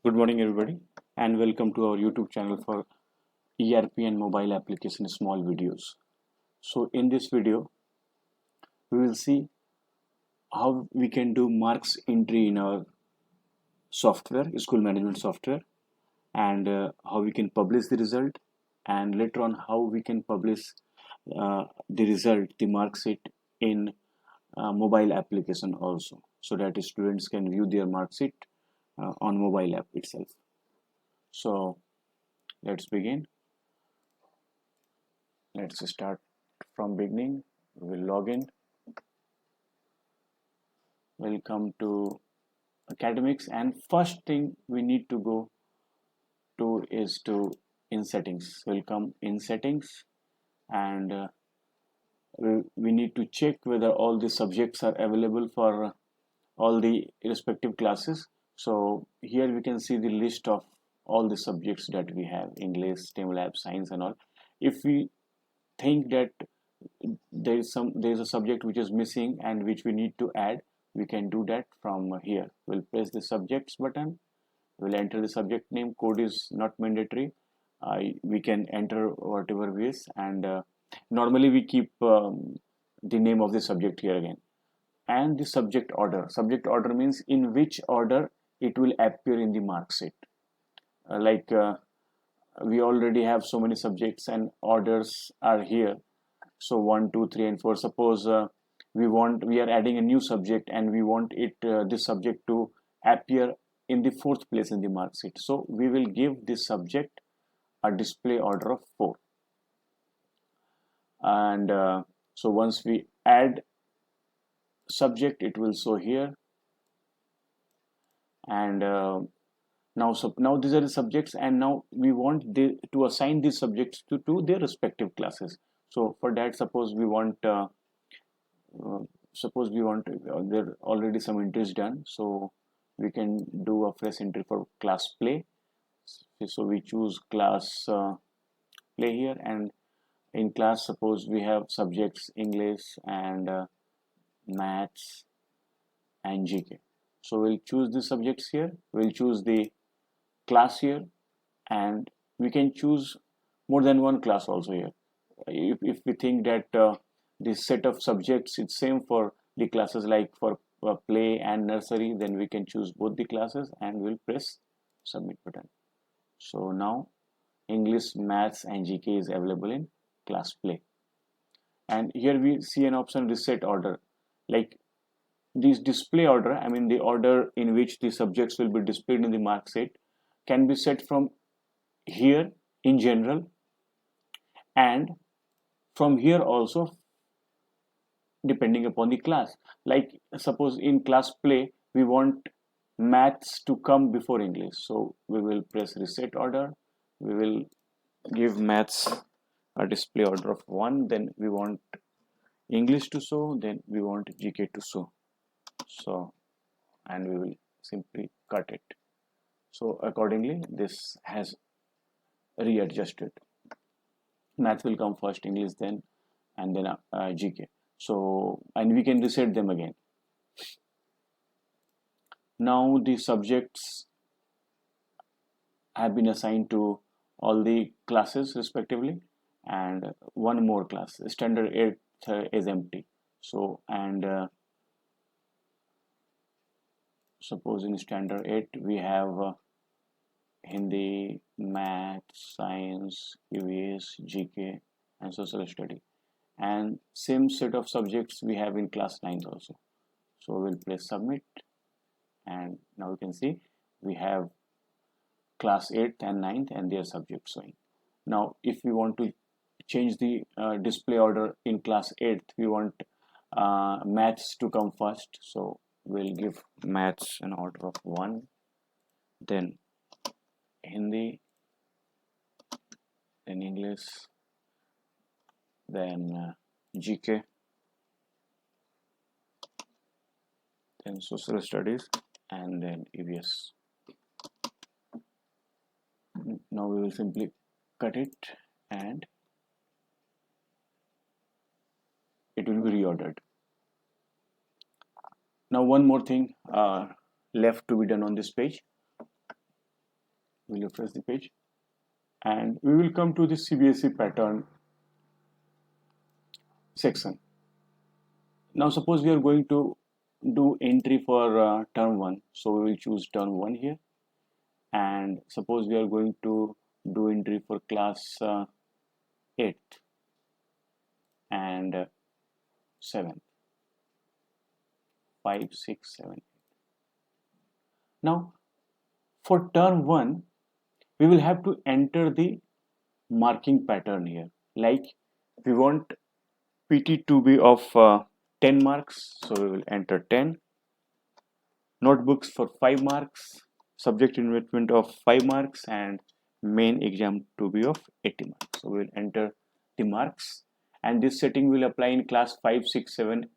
Good morning, everybody, and welcome to our YouTube channel for ERP and mobile application small videos. So, in this video, we will see how we can do marks entry in our software, school management software, and how we can publish the result, and later on, how we can publish the result, the mark sheet in mobile application also, so that students can view their mark sheet on mobile app itself. So, let's begin. Let's start from beginning. We'll log in. We'll come to academics, and first thing we need to go to is to in settings. We'll come in settings, and we need to check whether all the subjects are available for all the respective classes. So here we can see the list of all the subjects that we have: English, STEM lab, science, and all. If we think that there is a subject which is missing and which we need to add, we can do that from here. We'll press the subjects button. We'll enter the subject name. Code is not mandatory. We can enter whatever we wish, and normally we keep the name of the subject here again. And the subject order. Subject order means in which order it will appear in the mark sheet. We already have so many subjects and orders are here. So 1, 2, 3, and 4. Suppose we are adding a new subject and we want this subject to appear in the fourth place in the mark sheet. So we will give this subject a display order of 4. And so once we add subject, it will show here. And now these are the subjects, and now we want to assign these subjects to their respective classes. So for that, suppose we want there already some entries done, so we can do a fresh entry for class play. So we choose class play here, and in class, suppose we have subjects English and maths and GK. So we'll choose the subjects here, we'll choose the class here, and we can choose more than one class also here. If we think that this set of subjects is same for the classes, like for play and nursery, then we can choose both the classes and we'll press submit button. So now English, maths and GK is available in class play. And here we see an option reset order. Like this display order, I mean the order in which the subjects will be displayed in the mark sheet, can be set from here in general, and from here also, depending upon the class. Like suppose in class play we want maths to come before English, so we will press reset order. We will give maths a display order of 1, then we want English to show, then we want GK to show. So, and we will simply cut it. So accordingly this has readjusted. Math will come first, English then, and then GK. So, and we can reset them again. Now the subjects have been assigned to all the classes respectively, and one more class, standard 8 is empty. So, and suppose in standard 8 we have Hindi, math, science, EVS, GK, and social study, and same set of subjects we have in class 9 also. So we'll press submit, and now you can see we have class 8th and 9th and their subjects showing. Now if we want to change the display order in class 8th, we want maths to come first, so we'll give maths an order of 1, then Hindi, then English, then GK, then social studies, and then EVS. Now we will simply cut it and it will be reordered. Now one more thing left to be done on this page. We'll refresh the page and we will come to the CBSE pattern section. Now suppose we are going to do entry for term 1, so we will choose term 1 here, and suppose we are going to do entry for class 8th and 7th, 5, 6, 7. Now for term 1 we will have to enter the marking pattern here, like we want PT to be of 10 marks, so we will enter 10, notebooks for 5 marks, subject investment of 5 marks, and main exam to be of 80 marks. So we will enter the marks, and this setting will apply in class 5, 6, 7,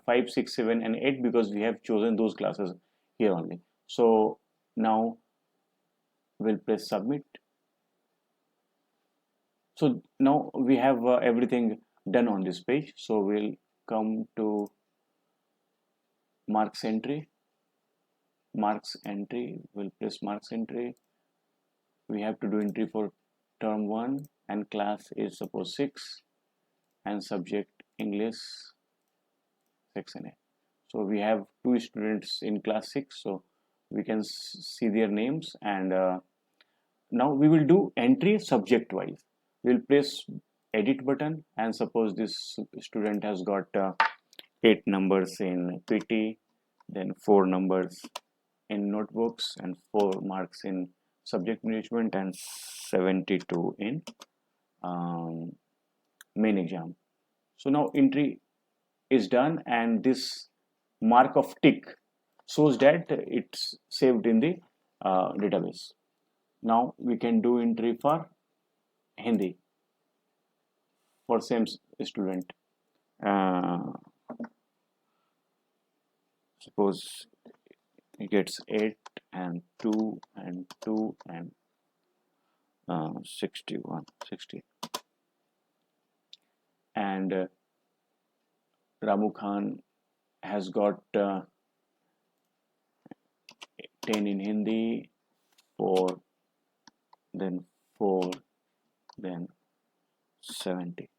5, 6, 7 and 8 because we have chosen those classes here only. So now we'll press submit. So now we have everything done on this page. So we'll come to marks entry, we'll press marks entry. We have to do entry for term 1 and class is suppose 6 and subject English section A. So we have 2 students in class 6, so we can see their names, and now we will do entry subject wise. We'll press edit button, and suppose this student has got 8 numbers in PT, then 4 numbers in notebooks, and 4 marks in subject management, and 72 in main exam. So now entry is done, and this mark of tick shows that it's saved in the database. Now we can do entry for Hindi for same student. Suppose he gets 8 and 2 and 2 and 61, 60, and Ramu Khan has got 10 in Hindi, 4, then 4, then 70.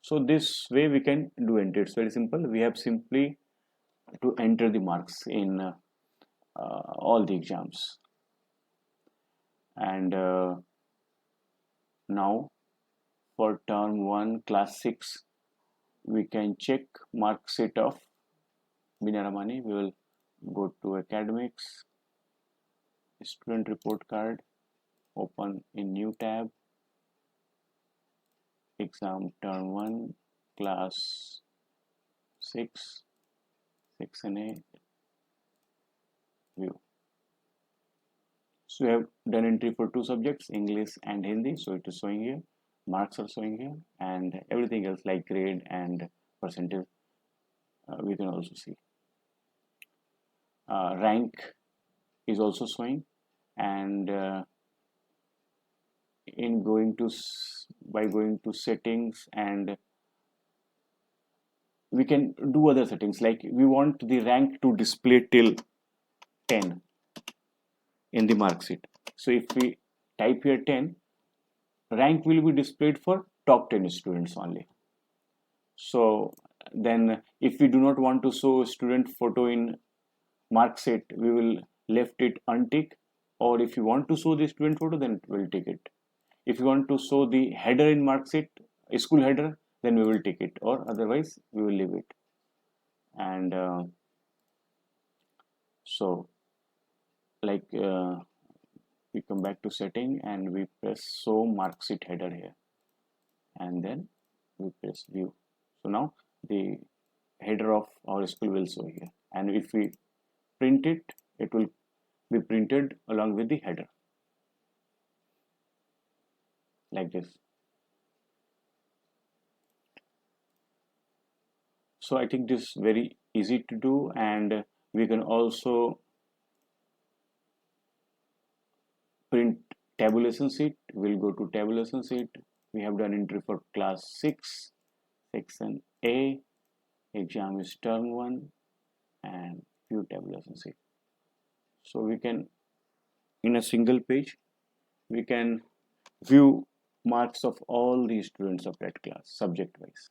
So this way we can do entry. It's very simple. We have simply to enter the marks in all the exams. And now for term 1 class 6 we can check mark sheet of Bina Ramani. We will go to academics, student report card, open in new tab, exam term 1 class 6 section A, view. So we have done entry for 2 subjects, English and Hindi, so it is showing here, marks are showing here, and everything else like grade and percentage we can also see. Rank is also showing, and by going to settings, and we can do other settings, like we want the rank to display till 10 in the mark sheet. So if we type here 10, rank will be displayed for top 10 students only. So then if we do not want to show student photo in mark sheet, we will left it untick, or if you want to show the student photo, then we'll tick it. If you want to show the header in mark sheet, school header, then we will tick it, or otherwise we will leave it. And so like we come back to setting and we press show mark sheet header here, and then we press view. So now the header of our school will show here, and if we print it, it will be printed along with the header like this. So I think this is very easy to do, and we can also print tabulation sheet. We'll go to tabulation sheet. We have done entry for class 6 section A, exam is term 1, and view tabulation sheet. So we can in a single page, we can view marks of all the students of that class subject wise.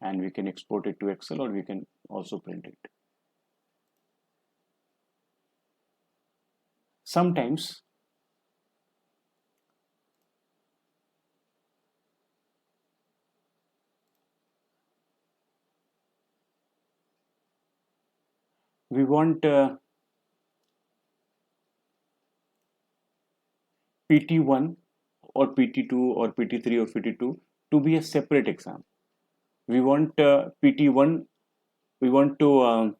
And we can export it to Excel, or we can also print it. Sometimes we want PT1 or PT2 or PT3 or PT2 to be a separate exam. We want PT1, we want to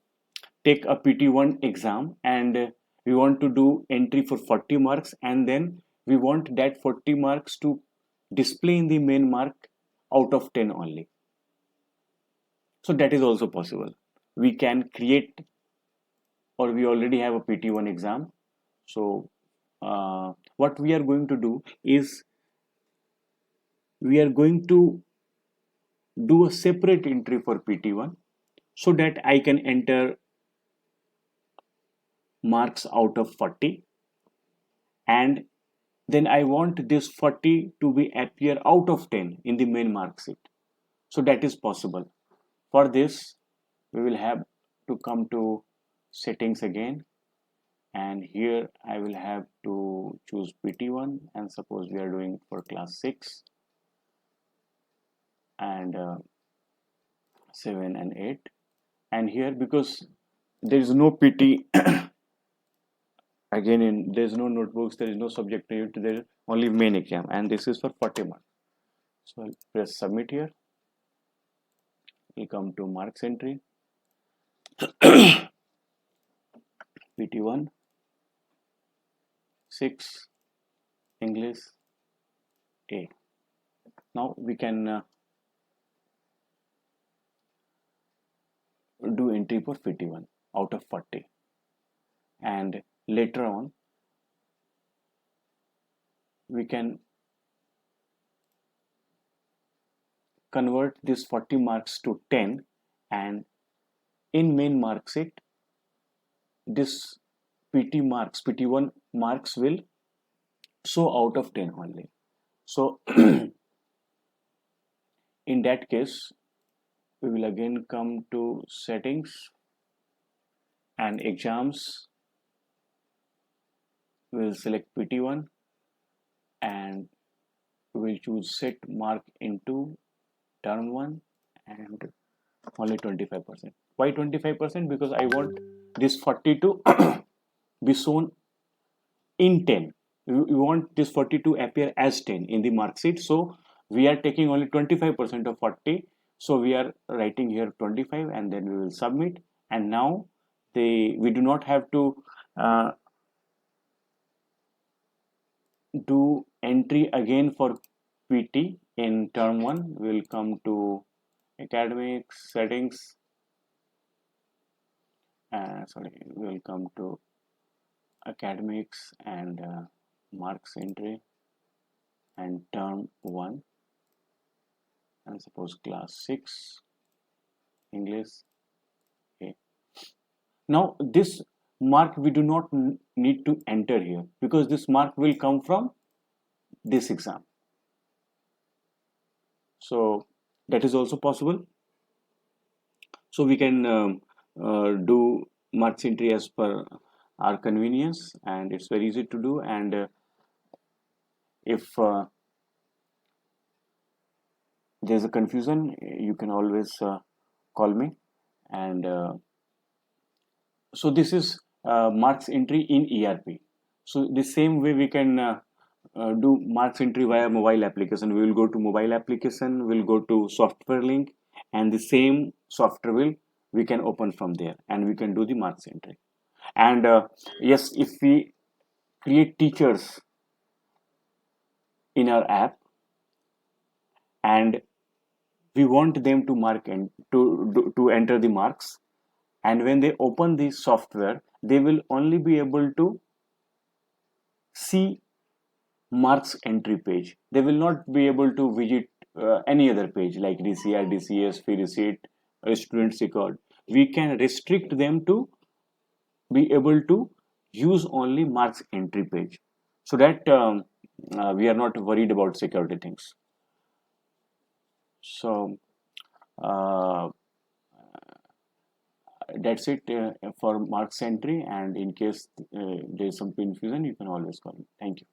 take a PT1 exam, and we want to do entry for 40 marks, and then we want that 40 marks to display in the main mark out of 10 only. So that is also possible. We can create, or we already have a PT1 exam. So what we are going to do is we are going to do a separate entry for PT1 so that I can enter marks out of 40, and then I want this 40 to be appear out of 10 in the main mark sheet. So that is possible. For this, we will have to come to settings again, and here I will have to choose PT1, and suppose we are doing for class 6 and 7 and 8, and here because there is no PT again, there is no notebooks, there is no subject unit, there is only main exam, and this is for 40 marks. So I'll press submit here. We'll come to marks entry. PT1 6 English A. Now we can do entry for PT1 out of 40, and later on we can convert this 40 marks to 10, and in main mark sheet this PT1 marks will show out of 10 only. So in that case we will again come to settings and exams. We will select PT1 and we will choose set mark into term 1 and only 25%. Why 25%? Because I want this 40 to be shown in 10. We want this 40 to appear as 10 in the mark sheet. So we are taking only 25% of 40. So we are writing here 25, and then we will submit. And now we do not have to do entry again for PT in term 1. We will come to academics settings. We will come to academics and marks entry and term 1, and suppose class 6 English. Okay. Now this mark we do not need to enter here, because this mark will come from this exam. So that is also possible. So we can do marks entry as per our convenience, and it's very easy to do. And if there's a confusion, you can always call me. And so this is marks entry in ERP. So the same way we can do marks entry via mobile application. We will go to mobile application, we'll go to software link, and the same software we can open from there, and we can do the marks entry. And yes, if we create teachers in our app and we want them to mark and to enter the marks, and when they open the software they will only be able to see marks entry page. They will not be able to visit any other page like DCR, DCS, fee receipt, student secured, we can restrict them to be able to use only marks entry page, so that we are not worried about security things. So uh, that's it for marks entry, and in case there is some confusion, you can always call me. Thank you.